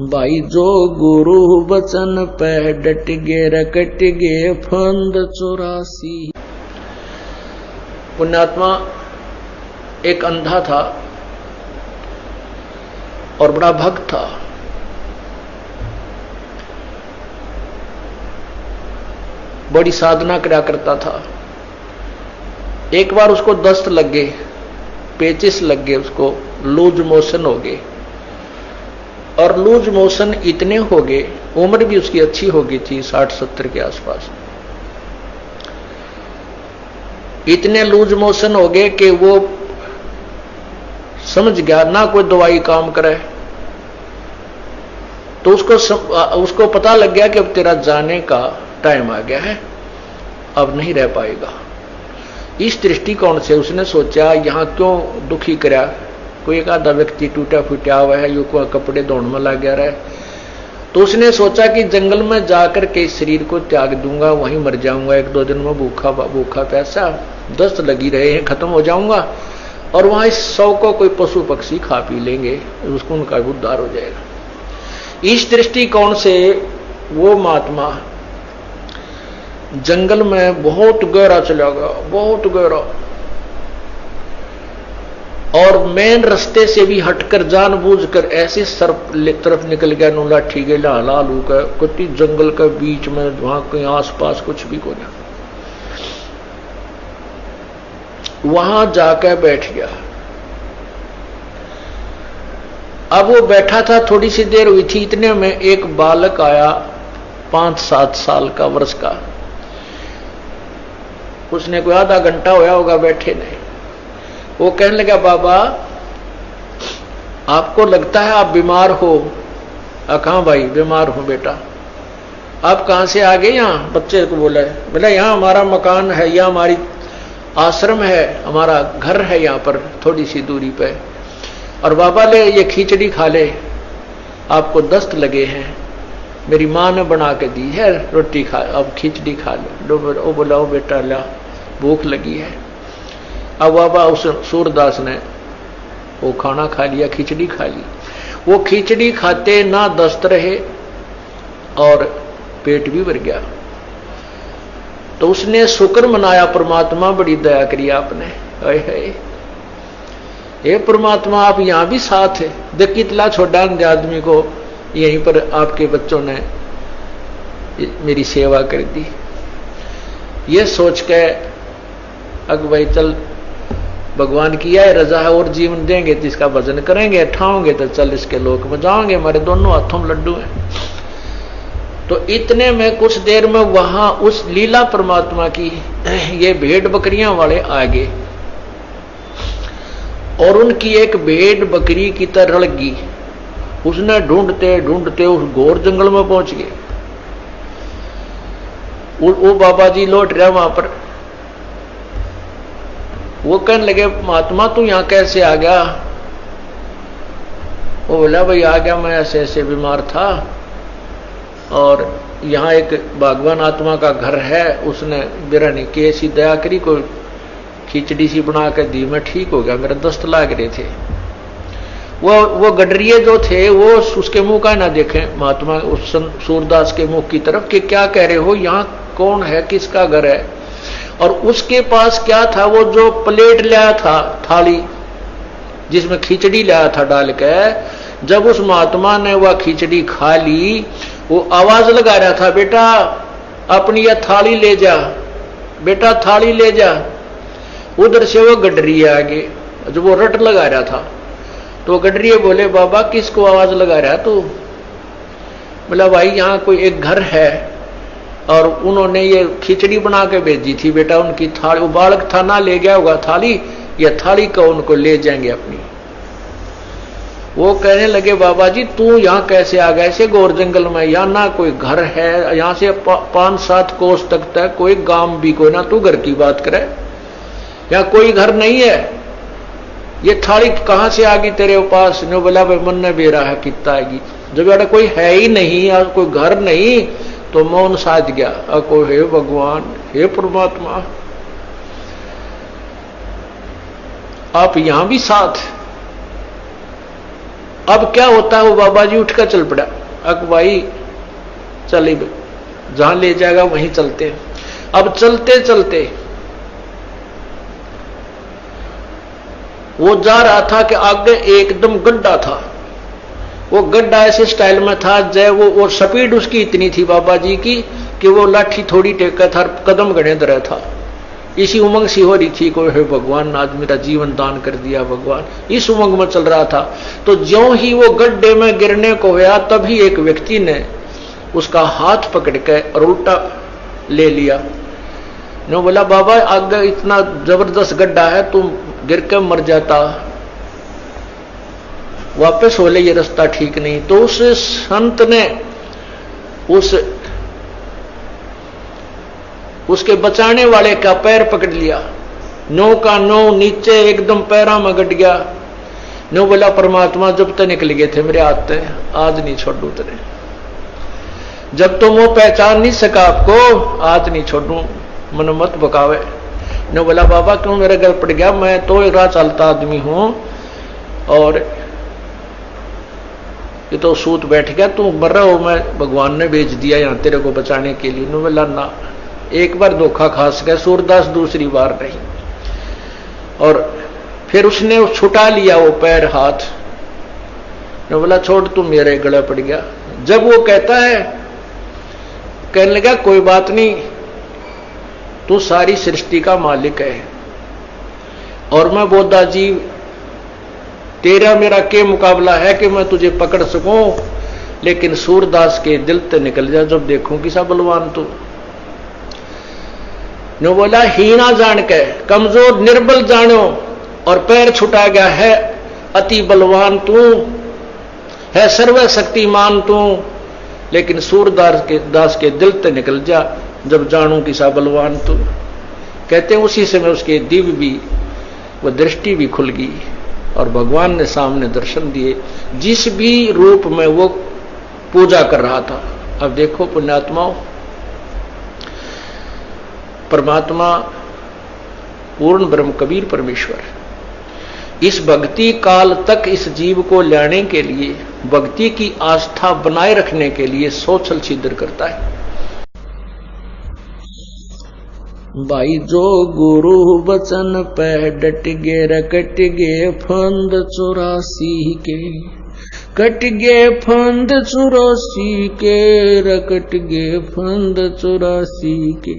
भाई जो गुरु वचन पे डट गे रकट गे फंद 84। पुण्यात्मा एक अंधा था और बड़ा भक्त था। बड़ी साधना करा करता था। एक बार उसको दस्त लग गए, पेचिस लग गए, उसको लूज मोशन हो गए। और लूज मोशन इतने हो गए, उम्र भी उसकी अच्छी हो गई थी 60-70 के आसपास। इतने लूज मोशन हो गए कि वो समझ गया ना कोई दवाई काम करे। तो उसको पता लग गया कि अब तेरा जाने का टाइम आ गया है, अब नहीं रह पाएगा। इस दृष्टिकोण से उसने सोचा यहां क्यों दुखी करा, कोई एक आधा व्यक्ति टूटा फूटा हुआ है, यू को कपड़े धोने में लग गया रहा। तो उसने सोचा कि जंगल में जाकर के शरीर को त्याग दूंगा, वहीं मर जाऊंगा, 1-2 दिन में भूखा प्यासा दस्त लगी रहे हैं, खत्म हो जाऊंगा और वहां इस 100 को कोई पशु पक्षी खा पी लेंगे, उसको उनका उद्धार हो जाएगा। इस दृष्टिकोण से वो महात्मा जंगल में बहुत गहरा चला गया, बहुत गहरा, और मेन रास्ते से भी हटकर जानबूझकर ऐसे सर्प तरफ निकल गया, नो लाठी के लालू का कुत्ती जंगल के बीच में, वहां कहीं आसपास कुछ भी को नहीं। वहां जाकर बैठ गया। अब वो बैठा था, थोड़ी सी देर हुई थी, इतने में एक बालक आया 5-7 साल का, वर्ष का। उसने कोई आधा घंटा होया होगा बैठे नहीं। वो कहने लगा, बाबा आपको लगता है आप बीमार हो? कहां भाई बीमार हूं बेटा। आप कहां से आ गए? यहां बच्चे को बोला, बोला यहां हमारा मकान है, यहां हमारी आश्रम है, हमारा घर है यहां पर थोड़ी सी दूरी पे। और बाबा ले ये खिचड़ी खा ले, आपको दस्त लगे हैं, मेरी मां ने बना के दी है, रोटी खा, अब खिचड़ी खा लो। वो बोला, ओ बेटा ला भूख लगी है। अब बाबा उस सूरदास ने वो खाना खा लिया, खिचड़ी खा ली। वो खिचड़ी खाते ना दस्त रहे और पेट भी भर गया। तो उसने शुक्र मनाया, परमात्मा बड़ी दया करी आपने, हे परमात्मा आप यहां भी साथ है, देख कितना छोटा आदमी को यहीं पर आपके बच्चों ने मेरी सेवा कर दी। ये सोच के अग भाई चल भगवान की है रजा है और जीवन देंगे तो इसका भजन करेंगे, ठाओगे तो चल इसके लोक में जाओगे, हमारे दोनों हाथों में लड्डू हैं। तो इतने में कुछ देर में वहां उस लीला परमात्मा की ये भेड़ बकरियां वाले आ गए और उनकी एक भेड़ बकरी की तरह लगी। उसने ढूंढते ढूंढते उस घोर जंगल में पहुंच गए। वो बाबा जी लौट रहा वहां पर। वो कहने लगे, महात्मा तू यहां कैसे आ गया? वो बोला, भाई आ गया, मैं ऐसे ऐसे बीमार था और यहां एक भगवान आत्मा का घर है, उसने बिरानी की ऐसी दया करी, कोई खिचड़ी सी बना कर दी, मैं ठीक हो गया, मेरे दस्त लाग रहे थे। वो गडरिये जो थे वो उसके मुंह का ना देखें, महात्मा उस सूरदास के मुंह की तरफ, कि क्या कह रहे हो, यहां कौन है, किसका घर है? और उसके पास क्या था, वो जो प्लेट लाया था, थाली जिसमें खिचड़ी लाया था डाल के, जब उस महात्मा ने वह खिचड़ी खा ली, वो आवाज लगा रहा था, बेटा अपनी यह थाली ले जा, बेटा थाली ले जा। उधर से वो गडरिये आ गए, जो वो रट लगा रहा था। तो गडरिये बोले, बाबा किसको आवाज लगा रहा तू? बोला, भाई यहां कोई एक घर है और उन्होंने ये खिचड़ी बना के भेजी थी, बेटा उनकी थाली, वो बालक था ना ले गया होगा थाली, या थाली को उनको ले जाएंगे अपनी। वो कहने लगे, बाबा जी तू यहां कैसे आ गया ऐसे घोर जंगल में? यहां ना कोई घर है, यहां से 5-7 कोस तक तक कोई गांव भी कोई ना, तू घर की बात करे, यहां कोई घर नहीं है, ये थाली कहां से आ गई तेरे पास? ने बोला, भाई मन ने बेरा है कितना आएगी, जब यार कोई है ही नहीं और कोई घर नहीं, तो मौन साध गया। अको हे भगवान, हे परमात्मा आप यहां भी साथ, अब क्या होता है, वो बाबा जी उठकर चल पड़ा। अब भाई चले, जहां ले जाएगा वहीं चलते। अब चलते चलते वो जा रहा था कि आगे एकदम गड्ढा था। वो गड्ढा ऐसे स्टाइल में था जय वो स्पीड उसकी इतनी थी बाबा जी की कि वो लाठी थोड़ी टेका था, कदम गणे दर था। इसी उमंग सी हो रही थी, कोई है भगवान आज मेरा जीवन दान कर दिया भगवान, इस उमंग में चल रहा था। तो ज्यों ही वो गड्ढे में गिरने को गया तभी एक व्यक्ति ने उसका हाथ पकड़ के और उल्टा ले लिया। ने बोला बाबा आगे इतना जबरदस्त गड्ढा है, तुम गिर के मर जाता, वापस हो ले, ये रास्ता ठीक नहीं। तो उस संत ने उसके बचाने वाले का पैर पकड़ लिया, नो का नो नीचे एकदम पैरा में गट गया। नो बोला परमात्मा जब तक निकल गए थे मेरे हाथ से, आज नहीं छोड़ू तेरे, जब तुम वो पहचान नहीं सका आपको आज नहीं छोड़ू, मन मत बकावे। नो बोला बाबा क्यों मेरे घर पड़ गया, मैं तो एक राह चलता आदमी हूं और ये तो सूत बैठ गया, तू मर रहा हो, मैं भगवान ने भेज दिया यहां तेरे को बचाने के लिए। नो बोला ना, एक बार धोखा खास गया, सूरदास दूसरी बार नहीं। और फिर उसने छुटा लिया वो पैर हाथ। नो बोला छोड़ तू मेरे गले पड़ गया। जब वो कहता है, कहने लगा कोई बात नहीं, तू सारी सृष्टि का मालिक है और मैं बोधा जी तेरा मेरा के मुकाबला है कि मैं तुझे पकड़ सकूं, लेकिन सूरदास के दिल से निकल जा जब देखूं किसा बलवान तू। नो बोला हीना जान के कमजोर निर्बल जानो और पैर छुटा गया है, अति बलवान तू है, सर्वशक्तिमान तू, लेकिन सूरदास के दिल से निकल जा जब जानू किसा बलवान तू। कहते हैं उसी समय उसके दिव्य भी वो दृष्टि भी खुल गई और भगवान ने सामने दर्शन दिए, जिस भी रूप में वो पूजा कर रहा था। अब देखो पुण्यात्माओं, परमात्मा पूर्ण ब्रह्म कबीर परमेश्वर इस भक्ति काल तक इस जीव को लाने के लिए, भक्ति की आस्था बनाए रखने के लिए सोचल छिद्र करता है। भाई जो गुरु बचन पे डट गे रकट गे फंद 84 के, कट गे फंद 84 के, रकट गे फंद 84 के।